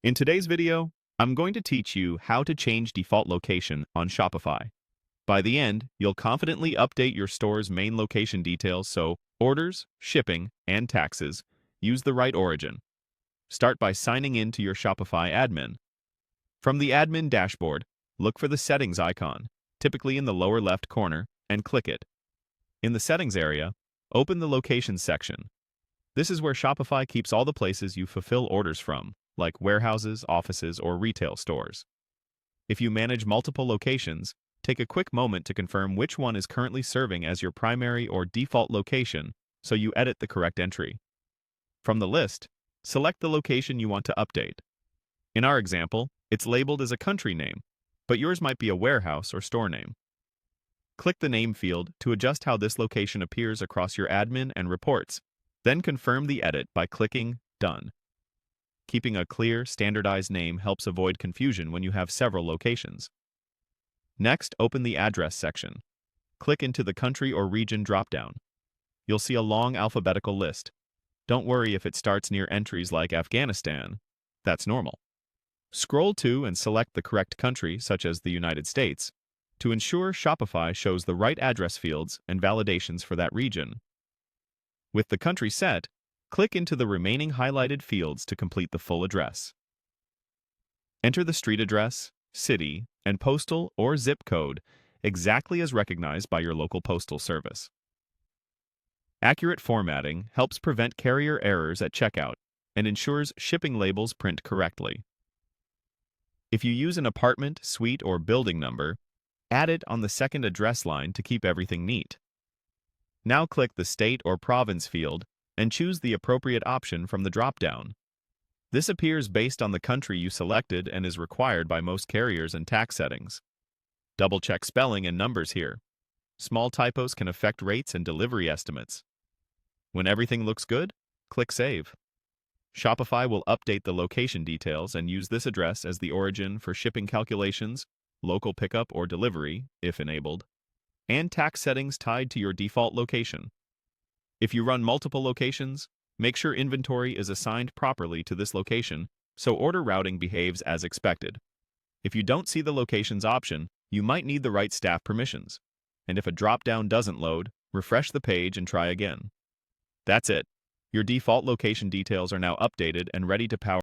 In today's video, I'm going to teach you how to change default location on Shopify. By the end, you'll confidently update your store's main location details so orders, shipping, and taxes use the right origin. Start by signing in to your Shopify admin. From the admin dashboard, look for the settings icon, typically in the lower left corner, and click it. In the settings area, open the locations section. This is where Shopify keeps all the places you fulfill orders from, like warehouses, offices, or retail stores. If you manage multiple locations, take a quick moment to confirm which one is currently serving as your primary or default location so you edit the correct entry. From the list, select the location you want to update. In our example, it's labeled as a country name, but yours might be a warehouse or store name. Click the name field to adjust how this location appears across your admin and reports, then confirm the edit by clicking Done. Keeping a clear, standardized name helps avoid confusion when you have several locations. Next, open the address section. Click into the country or region dropdown. You'll see a long alphabetical list. Don't worry if it starts near entries like Afghanistan. That's normal. Scroll to and select the correct country, such as the United States, to ensure Shopify shows the right address fields and validations for that region. With the country set, click into the remaining highlighted fields to complete the full address. Enter the street address, city, and postal or zip code exactly as recognized by your local postal service. Accurate formatting helps prevent carrier errors at checkout and ensures shipping labels print correctly. If you use an apartment, suite, or building number, add it on the second address line to keep everything neat. Now click the state or province field and choose the appropriate option from the drop-down. This appears based on the country you selected and is required by most carriers and tax settings. Double-check spelling and numbers here. Small typos can affect rates and delivery estimates. When everything looks good, click Save. Shopify will update the location details and use this address as the origin for shipping calculations, local pickup or delivery, if enabled, and tax settings tied to your default location. If you run multiple locations, make sure inventory is assigned properly to this location so order routing behaves as expected. If you don't see the locations option, you might need the right staff permissions. And if a drop-down doesn't load, refresh the page and try again. That's it. Your default location details are now updated and ready to power